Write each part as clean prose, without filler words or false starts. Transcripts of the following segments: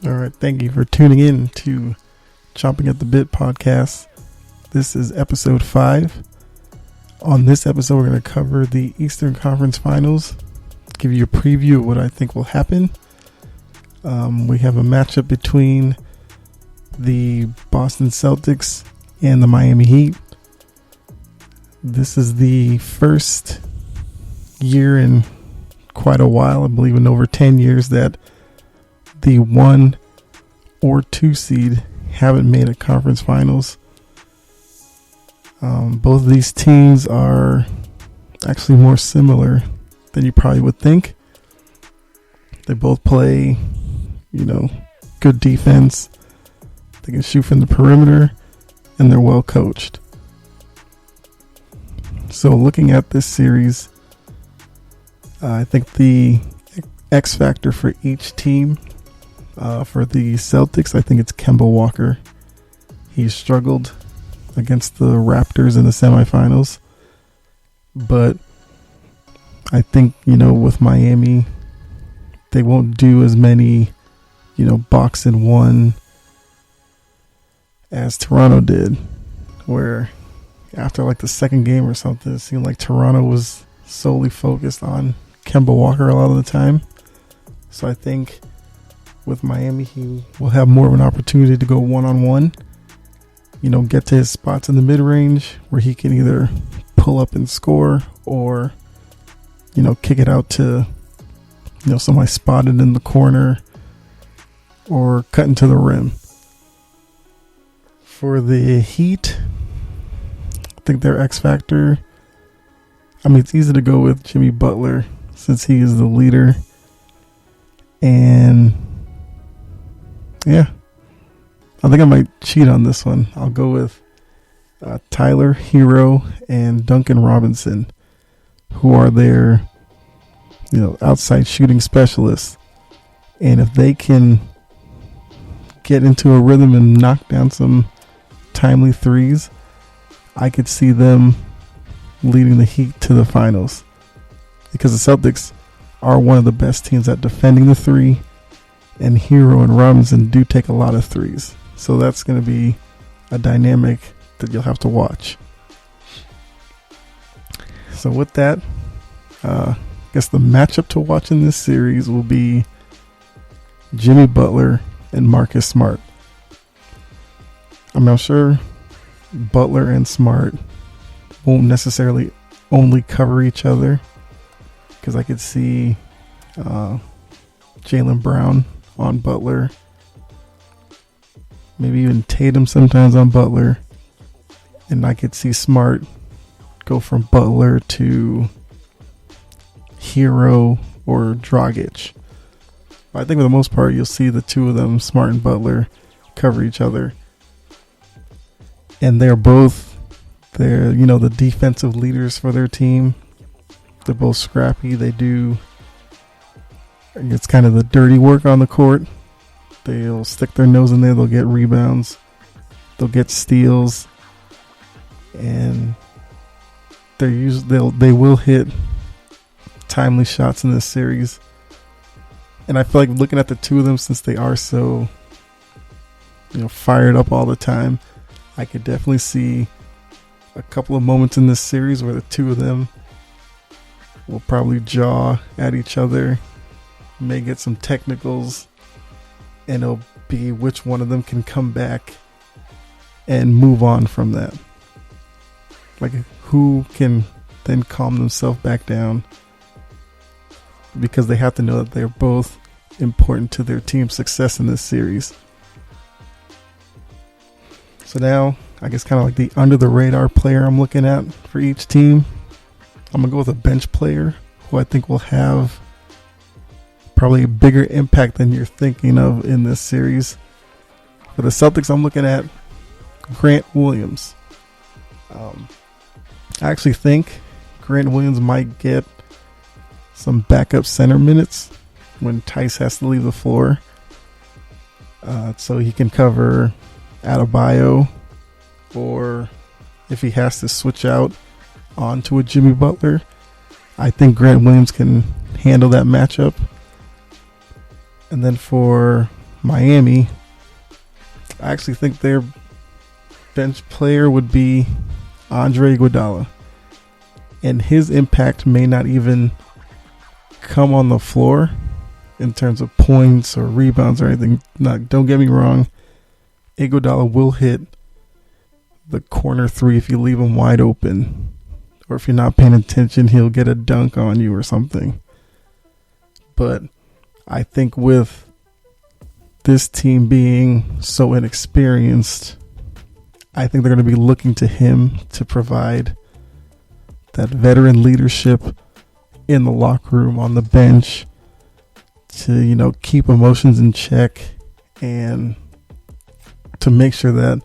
All right, thank you for tuning in to Chomping at the Bit podcast. This is episode 5. On this episode, we're going to cover the Eastern Conference Finals, give you a preview of what I think will happen. We have a matchup between the Boston Celtics and the Miami Heat. This is the first year in quite a while, I believe in over 10 years, that the 1 or 2 seed haven't made a conference finals. Both of these teams are actually more similar than you probably would think. They both play, good defense. They can shoot from the perimeter, and they're well coached. So looking at this series, I think the X factor for each team, for the Celtics, I think it's Kemba Walker. He struggled against the Raptors in the semifinals. But I think, with Miami, they won't do as many, box and one as Toronto did, where after like the second game or something, it seemed like Toronto was solely focused on Kemba Walker a lot of the time. So I think with Miami, he will have more of an opportunity to go one-on-one, get to his spots in the mid-range where he can either pull up and score or, kick it out to, somebody spotted in the corner or cut into the rim. For the Heat, I think their X factor, it's easy to go with Jimmy Butler since he is the leader. And yeah, I think I might cheat on this one. I'll go with Tyler Hero and Duncan Robinson, who are their, outside shooting specialists. And if they can get into a rhythm and knock down some timely threes, I could see them leading the Heat to the finals, because the Celtics are one of the best teams at defending the three, and Hero and Robinson do take a lot of threes. So that's going to be a dynamic that you'll have to watch. So with that, I guess the matchup to watch in this series will be Jimmy Butler and Marcus Smart. I'm sure Butler and Smart won't necessarily only cover each other, because I could see Jaylen Brown on Butler, maybe even Tatum sometimes on Butler, and I could see Smart go from Butler to Hero or Dragic. But I think for the most part, you'll see the two of them, Smart and Butler, cover each other. And they're the defensive leaders for their team. They're both scrappy. It's kind of the dirty work on the court. They'll stick their nose in there. They'll get rebounds. They'll get steals. And they will hit timely shots in this series. And I feel like looking at the two of them, since they are so, fired up all the time, I could definitely see a couple of moments in this series where the two of them will probably jaw at each other, may get some technicals, and it'll be which one of them can come back and move on from that. Like, who can then calm themselves back down, because they have to know that they're both important to their team's success in this series. So now, I guess kind of like the under the radar player I'm looking at for each team, I'm going to go with a bench player who I think will have probably a bigger impact than you're thinking of in this series. For the Celtics, I'm looking at Grant Williams. I actually think Grant Williams might get some backup center minutes when Tice has to leave the floor. So he can cover Adebayo, or if he has to switch out onto a Jimmy Butler, I think Grant Williams can handle that matchup. And then for Miami, I actually think their bench player would be Andre Iguodala. And his impact may not even come on the floor in terms of points or rebounds or anything. Don't get me wrong. Iguodala will hit the corner three if you leave him wide open. Or if you're not paying attention, he'll get a dunk on you or something. But I think with this team being so inexperienced, I think they're going to be looking to him to provide that veteran leadership in the locker room, on the bench, to, keep emotions in check and to make sure that,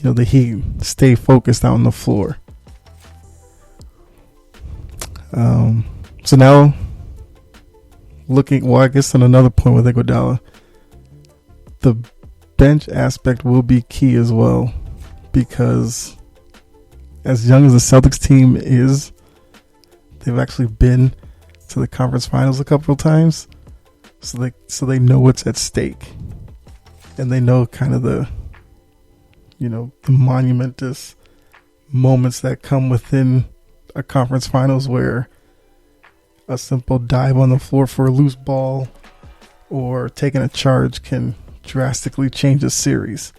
the Heat stay focused out on the floor. So now I guess on another point with Iguodala, the bench aspect will be key as well, because as young as the Celtics team is, they've actually been to the conference finals a couple of times, so they know what's at stake, and they know kind of the monumentous moments that come within a conference finals, where a simple dive on the floor for a loose ball or taking a charge can drastically change a series.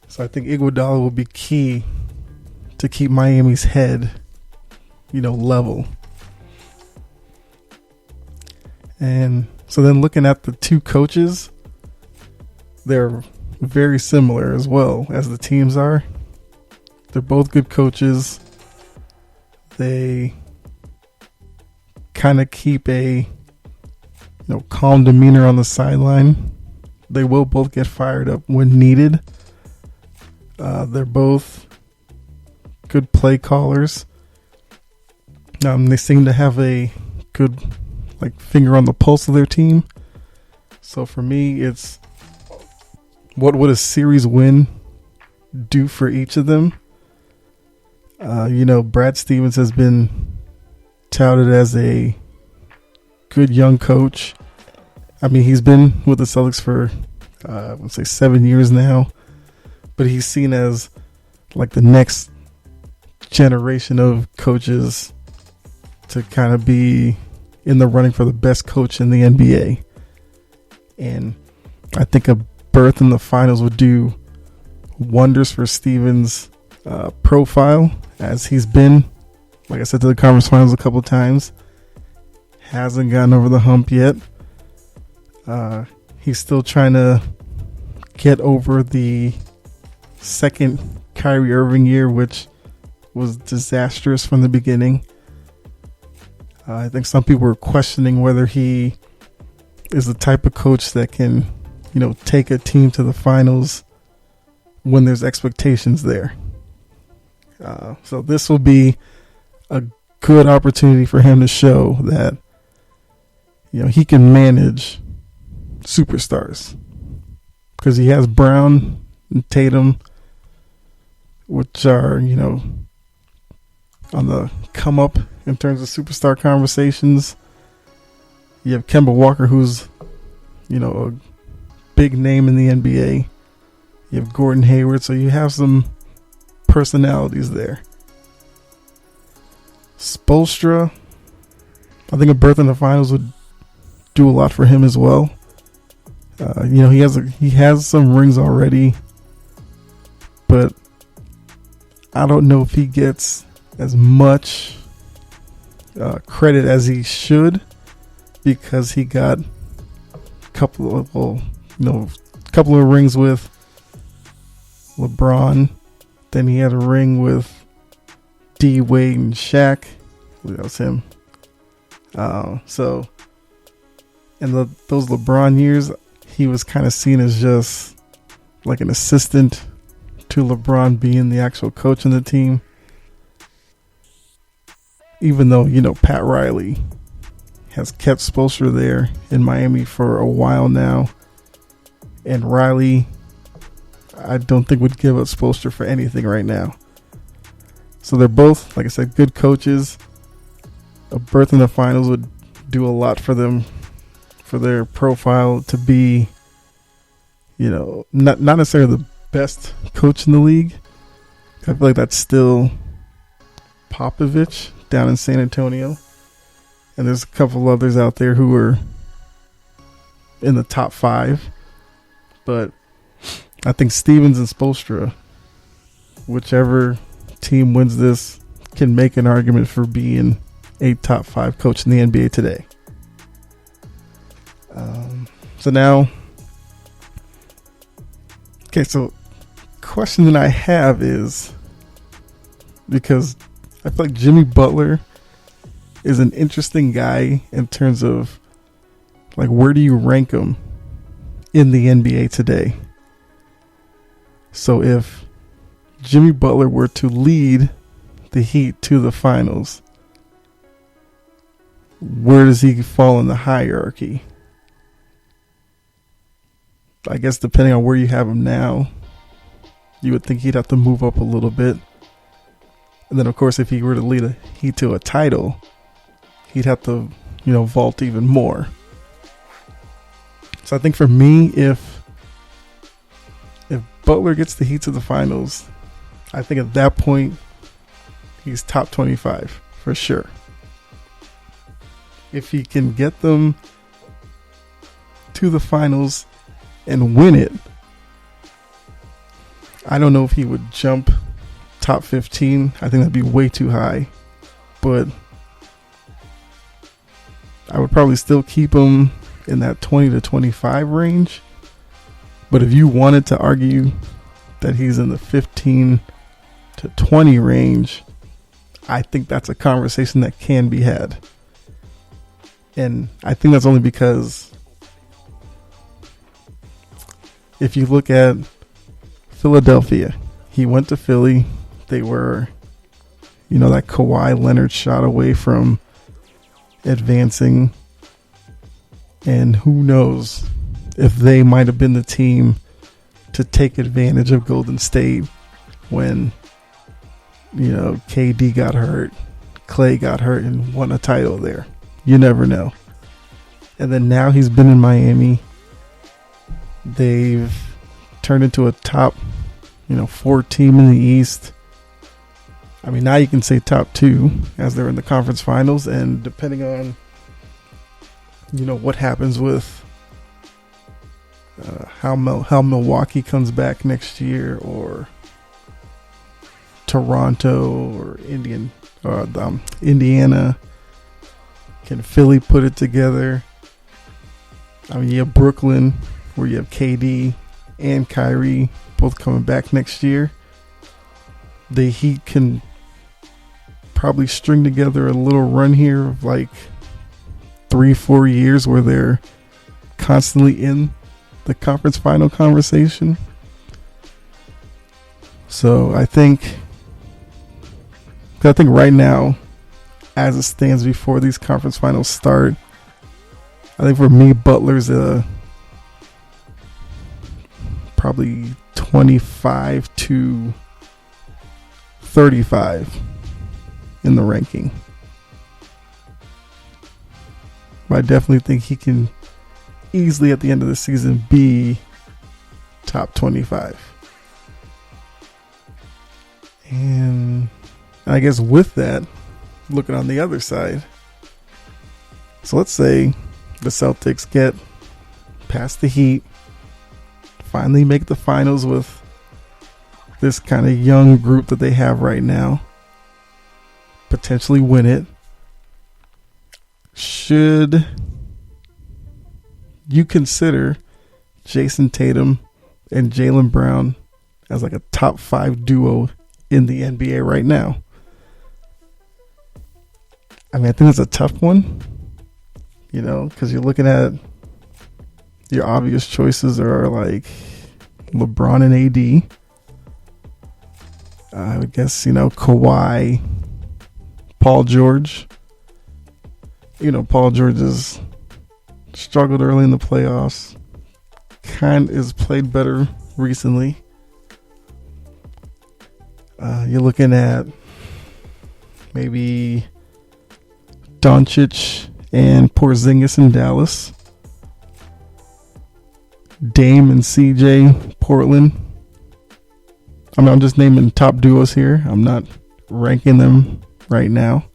So I think Iguodala will be key to keep Miami's head, level. And so then looking at the two coaches, they're very similar as well as the teams are. They're both good coaches. They kind of keep a calm demeanor on the sideline. They will both get fired up when needed. They're both good play callers. They seem to have a good finger on the pulse of their team. So for me, it's what would a series win do for each of them? Brad Stevens has been touted as a good young coach. I mean, he's been with the Celtics for, I would say 7 years now, but he's seen as the next generation of coaches to kind of be in the running for the best coach in the NBA. And I think a berth in the finals would do wonders for Stevens' profile, as he's been, like I said, to the conference finals a couple of times. Hasn't gotten over the hump yet. He's still trying to get over the second Kyrie Irving year, which was disastrous from the beginning. I think some people were questioning whether he is the type of coach that can, take a team to the finals when there's expectations there. So this will be a good opportunity for him to show that, he can manage superstars, because he has Brown and Tatum, which are, on the come up in terms of superstar conversations. You have Kemba Walker, who's, a big name in the NBA. You have Gordon Hayward, so you have some personalities there. Spoelstra, I think a berth in the finals would do a lot for him as well. He has some rings already, but I don't know if he gets as much credit as he should, because he got a couple of rings with LeBron. Then he had a ring with D Wade and Shaq. That was him. So in those LeBron years, he was kind of seen as just like an assistant to LeBron being the actual coach in the team. Even though, Pat Riley has kept Spoelstra there in Miami for a while now. And Riley, I don't think would give up Spoelstra for anything right now. So they're both, like I said, good coaches. A berth in the finals would do a lot for them for their profile to be, not necessarily the best coach in the league. I feel like that's still Popovich down in San Antonio. And there's a couple others out there who are in the top 5. But I think Stevens and Spoelstra, whichever team wins this, can make an argument for being a top 5 coach in the NBA today. So now, so question that I have is, because I feel like Jimmy Butler is an interesting guy in terms of, like, where do you rank him in the NBA today? So if Jimmy Butler were to lead the Heat to the finals, where does he fall in the hierarchy? I guess depending on where you have him now, you would think he'd have to move up a little bit. And then, of course, if he were to lead a Heat to a title, he'd have to, vault even more. So I think for me, if Butler gets the Heat to the finals, I think at that point, he's top 25 for sure. If he can get them to the finals and win it, I don't know if he would jump top 15. I think that'd be way too high. But I would probably still keep him in that 20 to 25 range. But if you wanted to argue that he's in the 15 to 20 range, I think that's a conversation that can be had. And I think that's only because if you look at Philadelphia, he went to Philly. They were, that Kawhi Leonard shot away from advancing. And who knows if they might have been the team to take advantage of Golden State when, KD got hurt, Clay got hurt, and won a title there. You never know. And then now he's been in Miami. They've turned into a top, 4 team in the East. I mean, now you can say top 2 as they're in the conference finals. And depending on, what happens with how Milwaukee comes back next year, or Toronto, or Indiana. Can Philly put it together? I mean, you have Brooklyn, where you have KD and Kyrie both coming back next year. The Heat can probably string together a little run here of like 3-4 years where they're constantly in the conference final conversation. So I think right now, as it stands before these conference finals start, I think for me, Butler's probably 25 to 35 in the ranking. But I definitely think he can easily at the end of the season be top 25. And I guess with that, looking on the other side, so let's say the Celtics get past the Heat, finally make the finals with this kind of young group that they have right now, potentially win it. Should you consider Jason Tatum and Jaylen Brown as like a top 5 duo in the NBA right now? I mean, I think it's a tough one, because you're looking at your obvious choices are like LeBron and AD. I would guess, Kawhi, Paul George. Paul George has struggled early in the playoffs. Has played better recently. You're looking at maybe Doncic and Porzingis in Dallas. Dame and CJ, Portland. I mean, I'm just naming top duos here. I'm not ranking them right now.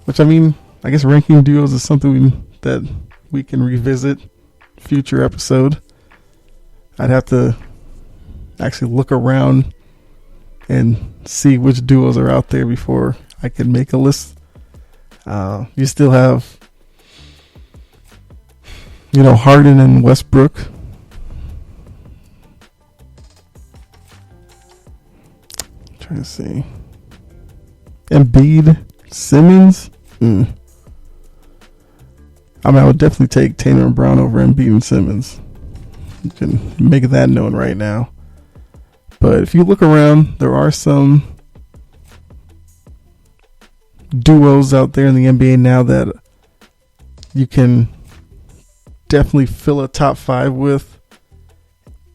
Which, I mean, I guess ranking duos is something that we can revisit future episode. I'd have to actually look around and see which duos are out there before I can make a list. You still have, Harden and Westbrook. Trying to see. Embiid, Simmons. I mean, I would definitely take Tatum and Brown over Embiid and Simmons. You can make that known right now. But if you look around, there are some duos out there in the NBA now that you can definitely fill a top 5 with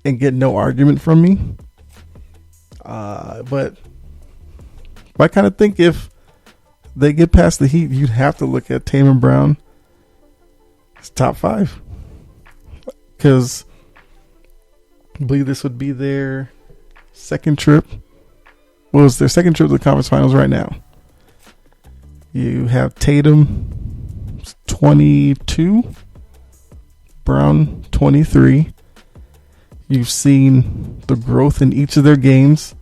and get no argument from me. But I kind of think if they get past the Heat, you'd have to look at Tatum and Brown as top 5. Because I believe this would be their second trip. Well, it's their second trip to the conference finals right now. You have Tatum 22, Brown 23. You've seen the growth in each of their games,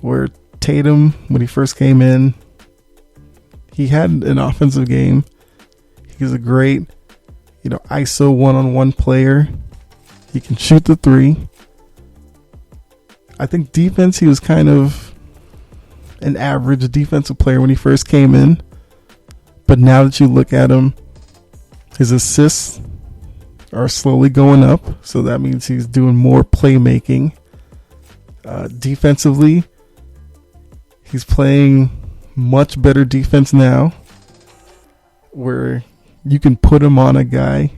where Tatum, when he first came in, he had an offensive game. He's a great, ISO one-on-one player. He can shoot the three. I think defense, he was kind of an average defensive player when he first came in. But now that you look at him, his assists are slowly going up. So that means he's doing more playmaking. Defensively, he's playing much better defense now, where you can put him on a guy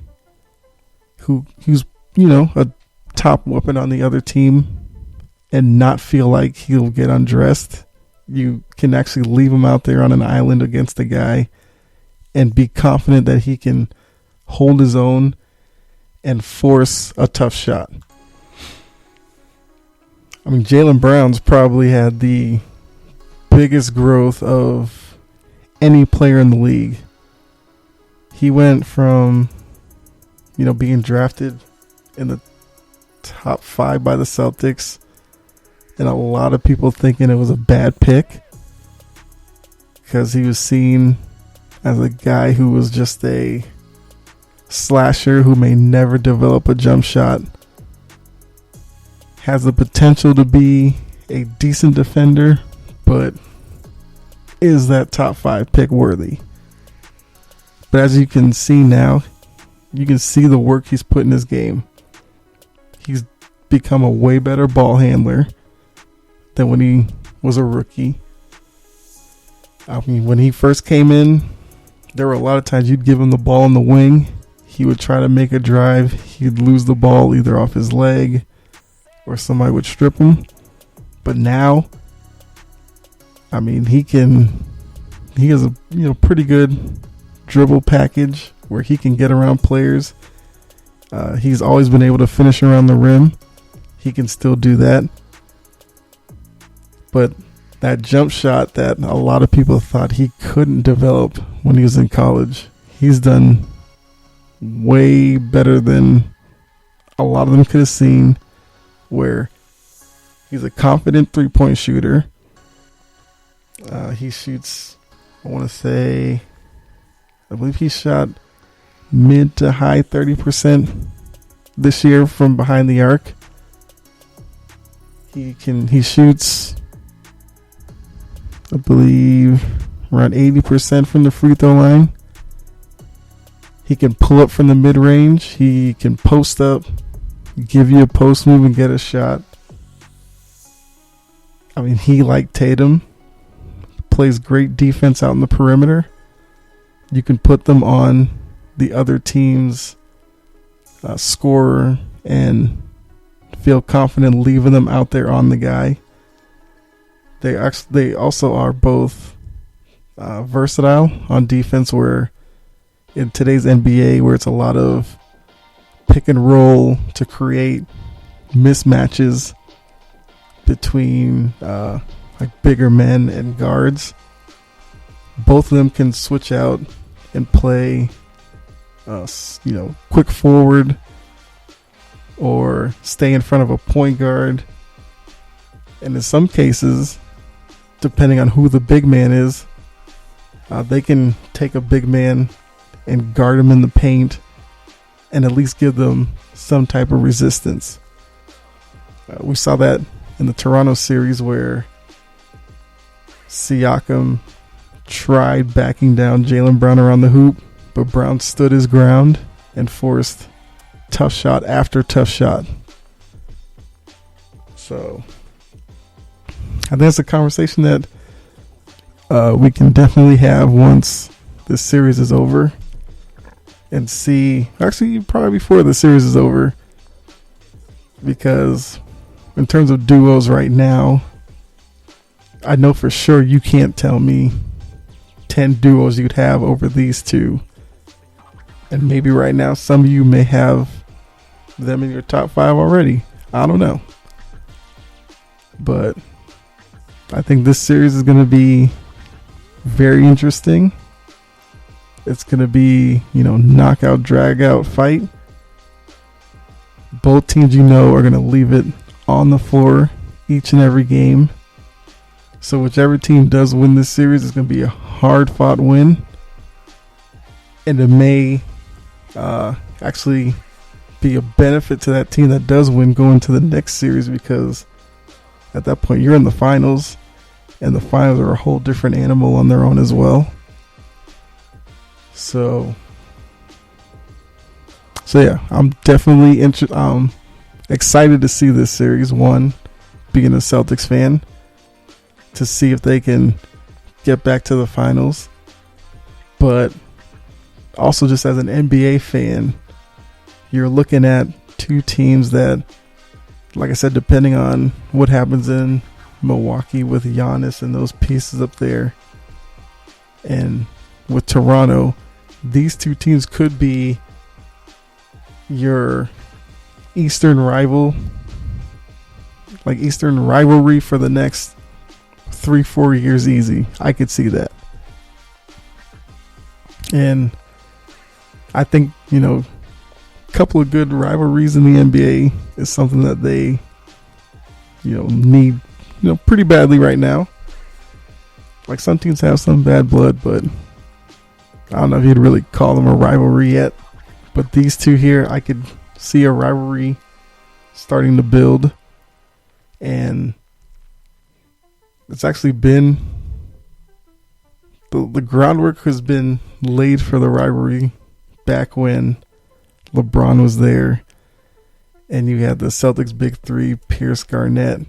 who's, a top weapon on the other team and not feel like he'll get undressed. You can actually leave him out there on an island against a guy and be confident that he can hold his own and force a tough shot. I mean, Jaylen Brown's probably had the biggest growth of any player in the league. He went from, being drafted in the top 5 by the Celtics, and a lot of people thinking it was a bad pick because he was seen as a guy who was just a slasher who may never develop a jump shot, has the potential to be a decent defender, but is that top 5 pick worthy? But as you can see now, you can see the work he's put in his game. He's become a way better ball handler than when he was a rookie. I mean, when he first came in, there were a lot of times you'd give him the ball in the wing. He would try to make a drive. He'd lose the ball either off his leg or somebody would strip him. But now, I mean, he has a pretty good dribble package where he can get around players. He's always been able to finish around the rim. He can still do that. But that jump shot that a lot of people thought he couldn't develop when he was in college, he's done way better than a lot of them could have seen, where he's a confident three-point shooter. He shoots, I believe he shot mid to high 30% this year from behind the arc. He shoots, I believe, around 80% from the free throw line. He can pull up from the mid-range. He can post up, give you a post move and get a shot. I mean, he, like Tatum, plays great defense out in the perimeter. You can put them on the other team's scorer and feel confident leaving them out there on the guy. They also are both versatile on defense, where in today's NBA, where it's a lot of pick and roll to create mismatches between like bigger men and guards. Both of them can switch out and play, quick forward or stay in front of a point guard. And in some cases, depending on who the big man is, they can take a big man and guard him in the paint and at least give them some type of resistance. We saw that in the Toronto series where Siakam tried backing down Jaylen Brown around the hoop, but Brown stood his ground and forced tough shot after tough shot. So I think that's a conversation that we can definitely have once this series is over, and see, actually probably before the series is over, because in terms of duos right now, I know for sure you can't tell me 10 duos you'd have over these two. And maybe right now some of you may have them in your top 5 already. I don't know. But I think this series is going to be very interesting. It's going to be, knockout, drag out fight. Both teams, are going to leave it on the floor each and every game. So whichever team does win this series is going to be a hard fought win. And it may actually be a benefit to that team that does win going to the next series, because at that point you're in the finals, and the finals are a whole different animal on their own as well. So yeah, I'm definitely excited to see this series. One, being a Celtics fan, to see if they can get back to the finals, but also just as an NBA fan, you're looking at two teams that, like I said, depending on what happens in Milwaukee with Giannis and those pieces up there, and with Toronto, these two teams could be your Eastern rivalry for the next 3-4 years easy. I could see that. And I think, a couple of good rivalries in the NBA is something that they, need, pretty badly right now. Like, some teams have some bad blood, but I don't know if you'd really call them a rivalry yet. But these two here, I could see a rivalry starting to build. And it's actually been, the groundwork has been laid for the rivalry back when LeBron was there, and you had the Celtics big three, Pierce, Garnett,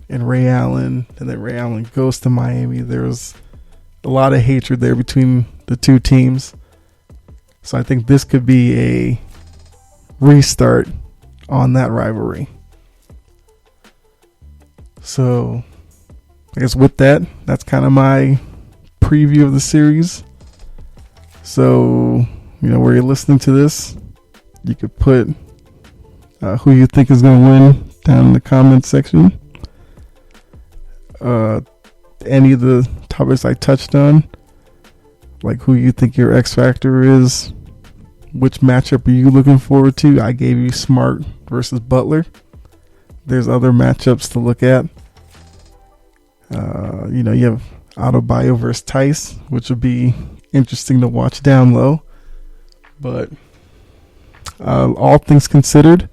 and Ray Allen, and then Ray Allen goes to Miami. There was a lot of hatred there between the two teams. So I think this could be a restart on that rivalry. So I guess with that, that's kind of my preview of the series. So, where you're listening to this, you could put who you think is going to win down in the comment section. Any of the topics I touched on, like who you think your X factor is, which matchup are you looking forward to? I gave you Smart versus Butler. There's other matchups to look at. You have Adebayo versus Tice, which would be interesting to watch down low. But all things considered,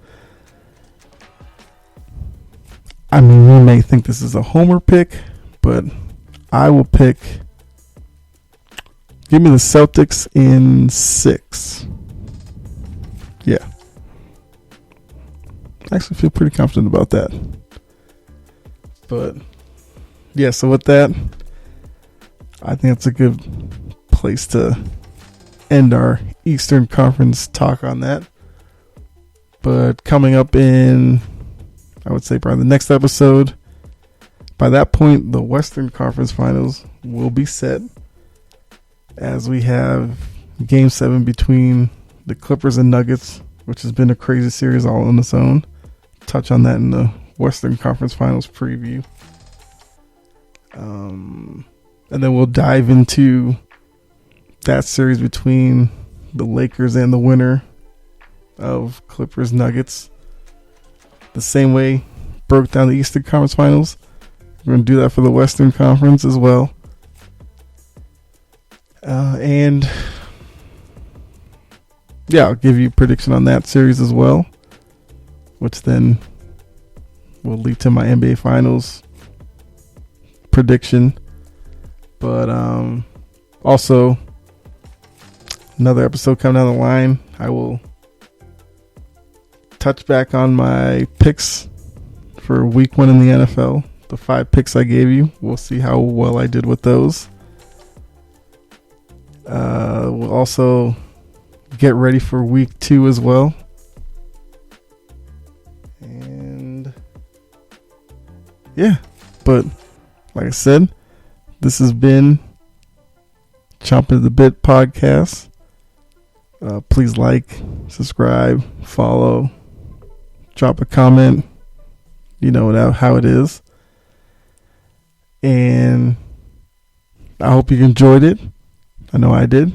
I mean, you may think this is a homer pick, but I will pick, give me the Celtics in 6. Yeah. I actually feel pretty confident about that. But yeah, so with that, I think it's a good place to end our Eastern Conference talk on that. But coming up in, I would say, probably the next episode, by that point, the Western Conference Finals will be set, as we have Game 7 between the Clippers and Nuggets which has been a crazy series all on its own. Touch on that in the Western Conference Finals preview. And then we'll dive into that series between the Lakers and the winner of Clippers Nuggets. The same way broke down the Eastern Conference Finals. We're going to do that for the Western Conference as well. And yeah, I'll give you a prediction on that series as well, which then will lead to my NBA Finals prediction. But also another episode coming down the line, I will touch back on my picks for week 1 in the NFL. The 5 picks I gave you. We'll see how well I did with those. We'll also get ready for week 2 as well. And yeah, but like I said, this has been Chompin' the Bit podcast. Please like, subscribe, follow, drop a comment. You know how it is. And I hope you enjoyed it. I know I did.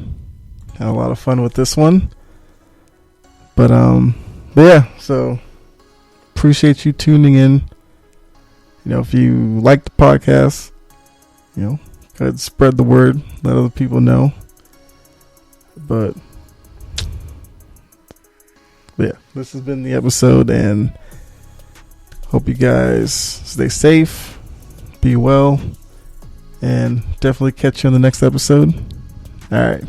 Had a lot of fun with this one. But yeah, so appreciate you tuning in. If you like the podcast, go ahead and spread the word, let other people know. But yeah, this has been the episode, and hope you guys stay safe, be well, and definitely catch you on the next episode. All right.